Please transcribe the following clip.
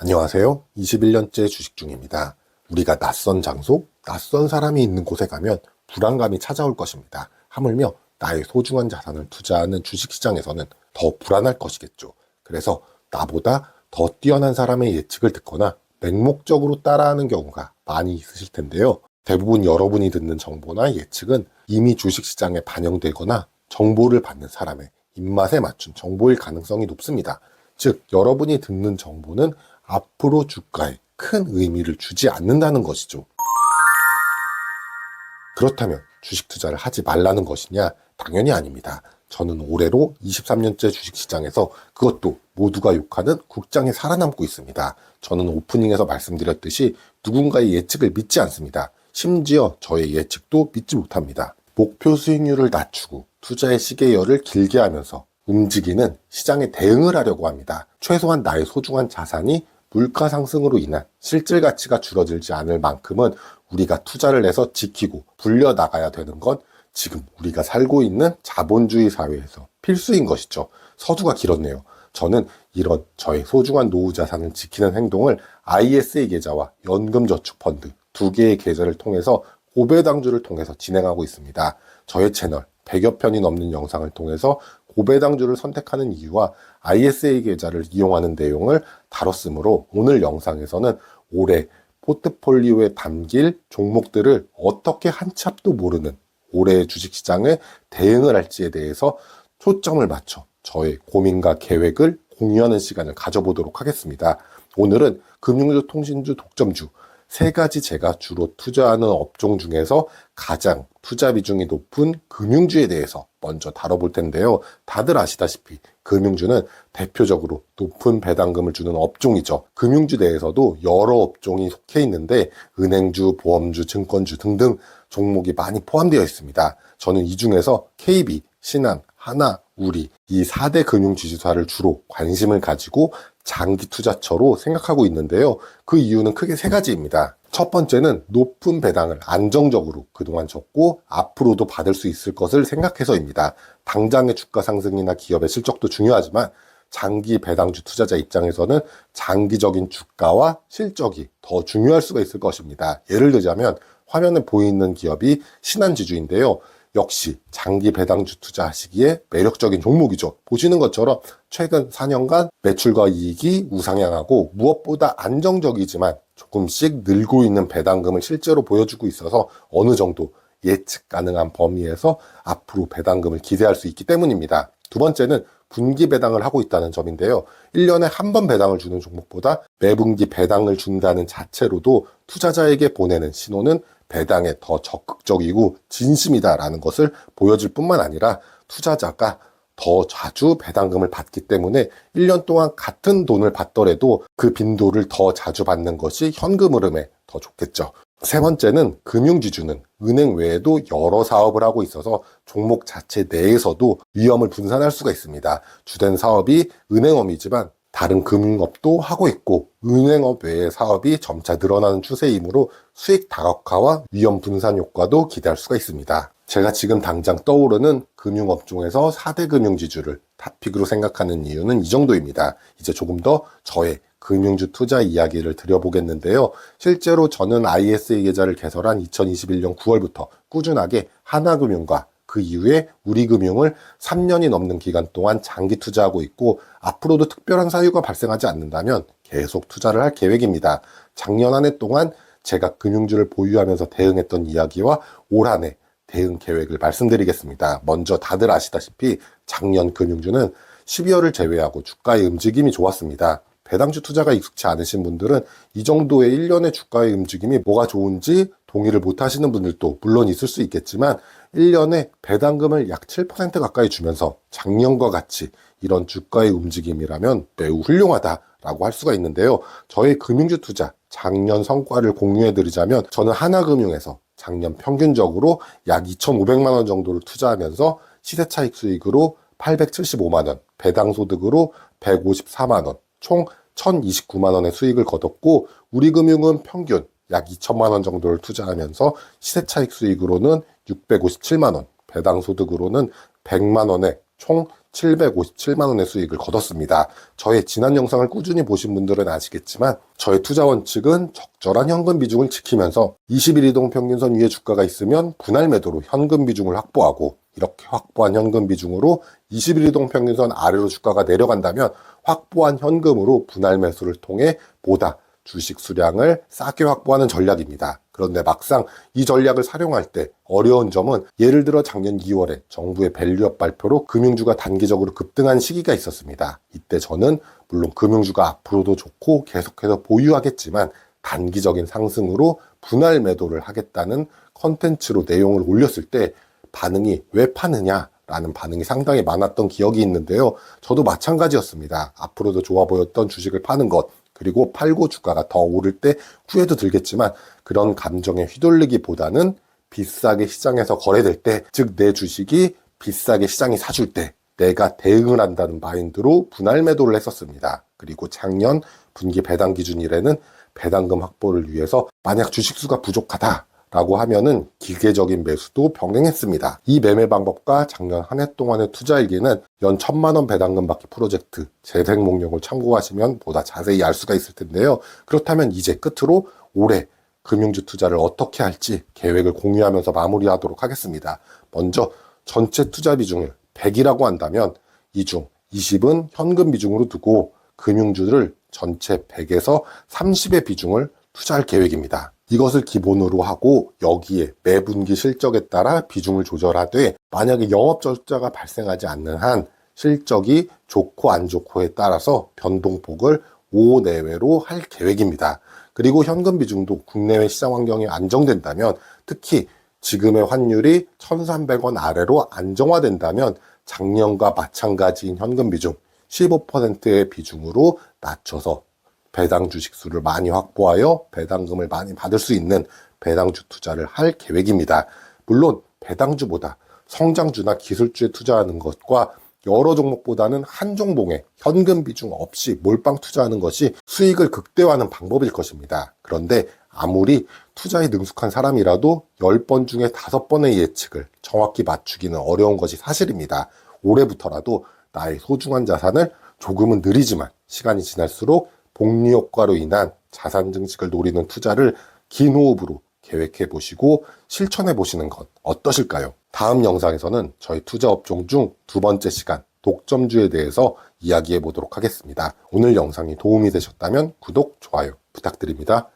안녕하세요. 21년째 주식 중입니다. 우리가 낯선 장소, 낯선 사람이 있는 곳에 가면 불안감이 찾아올 것입니다. 하물며 나의 소중한 자산을 투자하는 주식시장에서는 더 불안할 것이겠죠. 그래서 나보다 더 뛰어난 사람의 예측을 듣거나 맹목적으로 따라하는 경우가 많이 있으실 텐데요. 대부분 여러분이 듣는 정보나 예측은 이미 주식시장에 반영되거나 정보를 받는 사람의 입맛에 맞춘 정보일 가능성이 높습니다. 즉, 여러분이 듣는 정보는 앞으로 주가에 큰 의미를 주지 않는다는 것이죠. 그렇다면 주식 투자를 하지 말라는 것이냐? 당연히 아닙니다. 저는 올해로 23년째 주식시장에서 그것도 모두가 욕하는 국장에 살아남고 있습니다. 저는 오프닝에서 말씀드렸듯이 누군가의 예측을 믿지 않습니다. 심지어 저의 예측도 믿지 못합니다. 목표 수익률을 낮추고 투자의 시계열을 길게 하면서 움직이는 시장에 대응을 하려고 합니다. 최소한 나의 소중한 자산이 물가 상승으로 인한 실질 가치가 줄어들지 않을 만큼은 우리가 투자를 해서 지키고 불려나가야 되는 건 지금 우리가 살고 있는 자본주의 사회에서 필수인 것이죠. 서두가 길었네요. 저는 이런 저의 소중한 노후 자산을 지키는 행동을 ISA 계좌와 연금저축펀드 두 개의 계좌를 통해서 고배당주를 통해서 진행하고 있습니다. 저의 채널 100여 편이 넘는 영상을 통해서 고배당주를 선택하는 이유와 ISA 계좌를 이용하는 내용을 다뤘으므로 오늘 영상에서는 올해 포트폴리오에 담길 종목들을 어떻게 한 치 앞도 모르는 올해의 주식시장에 대응을 할지에 대해서 초점을 맞춰 저의 고민과 계획을 공유하는 시간을 가져보도록 하겠습니다. 오늘은 금융주, 통신주, 독점주 세 가지 제가 주로 투자하는 업종 중에서 가장 투자 비중이 높은 금융주에 대해서 먼저 다뤄볼 텐데요. 다들 아시다시피 금융주는 대표적으로 높은 배당금을 주는 업종이죠. 금융주 내에서도 여러 업종이 속해 있는데 은행주, 보험주, 증권주 등등 종목이 많이 포함되어 있습니다. 저는 이 중에서 KB, 신한, 하나, 우리 이 4대 금융지주사를 주로 관심을 가지고 장기 투자처로 생각하고 있는데요. 그 이유는 크게 세 가지입니다. 첫 번째는 높은 배당을 안정적으로 그동안 줬고 앞으로도 받을 수 있을 것을 생각해서입니다. 당장의 주가 상승이나 기업의 실적도 중요하지만 장기 배당주 투자자 입장에서는 장기적인 주가와 실적이 더 중요할 수가 있을 것입니다. 예를 들자면 화면에 보이는 기업이 신한지주인데요. 역시 장기 배당주 투자하시기에 매력적인 종목이죠. 보시는 것처럼 최근 4년간 매출과 이익이 우상향하고 무엇보다 안정적이지만 조금씩 늘고 있는 배당금을 실제로 보여주고 있어서 어느 정도 예측 가능한 범위에서 앞으로 배당금을 기대할 수 있기 때문입니다. 두 번째는 분기 배당을 하고 있다는 점인데요. 1년에 한 번 배당을 주는 종목보다 매분기 배당을 준다는 자체로도 투자자에게 보내는 신호는 배당에 더 적극적이고 진심이다라는 것을 보여줄 뿐만 아니라 투자자가 더 자주 배당금을 받기 때문에 1년 동안 같은 돈을 받더라도 그 빈도를 더 자주 받는 것이 현금 흐름에 더 좋겠죠. 세 번째는 금융지주는 은행 외에도 여러 사업을 하고 있어서 종목 자체 내에서도 위험을 분산할 수가 있습니다. 주된 사업이 은행업이지만 다른 금융업도 하고 있고 은행업 외의 사업이 점차 늘어나는 추세이므로 수익 다각화와 위험 분산 효과도 기대할 수가 있습니다. 제가 지금 당장 떠오르는 금융업종에서 4대 금융지주를 탑픽으로 생각하는 이유는 이 정도입니다. 이제 조금 더 저의 금융주 투자 이야기를 드려보겠는데요. 실제로 저는 ISA 계좌를 개설한 2021년 9월부터 꾸준하게 하나금융과 그 이후에 우리금융을 3년이 넘는 기간 동안 장기 투자하고 있고 앞으로도 특별한 사유가 발생하지 않는다면 계속 투자를 할 계획입니다. 작년 한 해 동안 제가 금융주를 보유하면서 대응했던 이야기와 올 한 해 대응 계획을 말씀드리겠습니다. 먼저 다들 아시다시피 작년 금융주는 12월을 제외하고 주가의 움직임이 좋았습니다. 배당주 투자가 익숙치 않으신 분들은 이 정도의 1년의 주가의 움직임이 뭐가 좋은지 동의를 못 하시는 분들도 물론 있을 수 있겠지만 1년에 배당금을 약 7% 가까이 주면서 작년과 같이 이런 주가의 움직임이라면 매우 훌륭하다라고 할 수가 있는데요. 저의 금융주 투자 작년 성과를 공유해드리자면 저는 하나금융에서 작년 평균적으로 약 2,500만 원 정도를 투자하면서 시세차익 수익으로 875만 원, 배당소득으로 154만 원, 총 1,029만 원의 수익을 거뒀고 우리금융은 평균 약 2천만 원 정도를 투자하면서 시세차익 수익으로는 657만 원, 배당소득으로는 100만 원의 총 757만 원의 수익을 거뒀습니다. 저의 지난 영상을 꾸준히 보신 분들은 아시겠지만 저의 투자 원칙은 적절한 현금 비중을 지키면서 20일 이동 평균선 위에 주가가 있으면 분할 매도로 현금 비중을 확보하고, 이렇게 확보한 현금 비중으로 20일 이동 평균선 아래로 주가가 내려간다면 확보한 현금으로 분할 매수를 통해 보다 주식 수량을 싸게 확보하는 전략입니다. 그런데 막상 이 전략을 활용할 때 어려운 점은, 예를 들어 작년 2월에 정부의 밸류업 발표로 금융주가 단기적으로 급등한 시기가 있었습니다. 이때 저는 물론 금융주가 앞으로도 좋고 계속해서 보유하겠지만 단기적인 상승으로 분할 매도를 하겠다는 컨텐츠로 내용을 올렸을 때 반응이 "왜 파느냐?" 라는 반응이 상당히 많았던 기억이 있는데요. 저도 마찬가지였습니다. 앞으로도 좋아 보였던 주식을 파는 것, 그리고 팔고 주가가 더 오를 때 후회도 들겠지만 그런 감정에 휘둘리기보다는 비싸게 시장에서 거래될 때, 즉 내 주식이 비싸게 시장이 사줄 때 내가 대응을 한다는 마인드로 분할 매도를 했었습니다. 그리고 작년 분기 배당 기준 일에는 배당금 확보를 위해서 만약 주식수가 부족하다 라고 하면은 기계적인 매수도 병행했습니다. 이 매매 방법과 작년 한 해 동안의 투자 일기는 연 1,000만 원 배당금 받기 프로젝트 재생 목록을 참고하시면 보다 자세히 알 수가 있을 텐데요. 그렇다면 이제 끝으로 올해 금융주 투자를 어떻게 할지 계획을 공유하면서 마무리하도록 하겠습니다. 먼저 전체 투자 비중을 100이라고 한다면 이 중 20은 현금 비중으로 두고 금융주를 전체 100에서 30의 비중을 투자할 계획입니다. 이것을 기본으로 하고 여기에 매분기 실적에 따라 비중을 조절하되, 만약에 영업 적자가 발생하지 않는 한 실적이 좋고 안 좋고에 따라서 변동폭을 5 내외로 할 계획입니다. 그리고 현금 비중도 국내외 시장 환경이 안정된다면, 특히 지금의 환율이 1,300원 아래로 안정화된다면 작년과 마찬가지인 현금 비중 15%의 비중으로 낮춰서 배당 주식수를 많이 확보하여 배당금을 많이 받을 수 있는 배당주 투자를 할 계획입니다. 물론 배당주보다 성장주나 기술주에 투자하는 것과 여러 종목보다는 한 종목에 현금 비중 없이 몰빵 투자하는 것이 수익을 극대화하는 방법일 것입니다. 그런데 아무리 투자에 능숙한 사람이라도 10번 중에 5번의 예측을 정확히 맞추기는 어려운 것이 사실입니다. 올해부터라도 나의 소중한 자산을 조금은 느리지만 시간이 지날수록 복리 효과로 인한 자산 증식을 노리는 투자를 긴 호흡으로 계획해 보시고 실천해 보시는 것 어떠실까요? 다음 영상에서는 저희 투자 업종 중 2번째 시간 독점주에 대해서 이야기해 보도록 하겠습니다. 오늘 영상이 도움이 되셨다면 구독, 좋아요 부탁드립니다.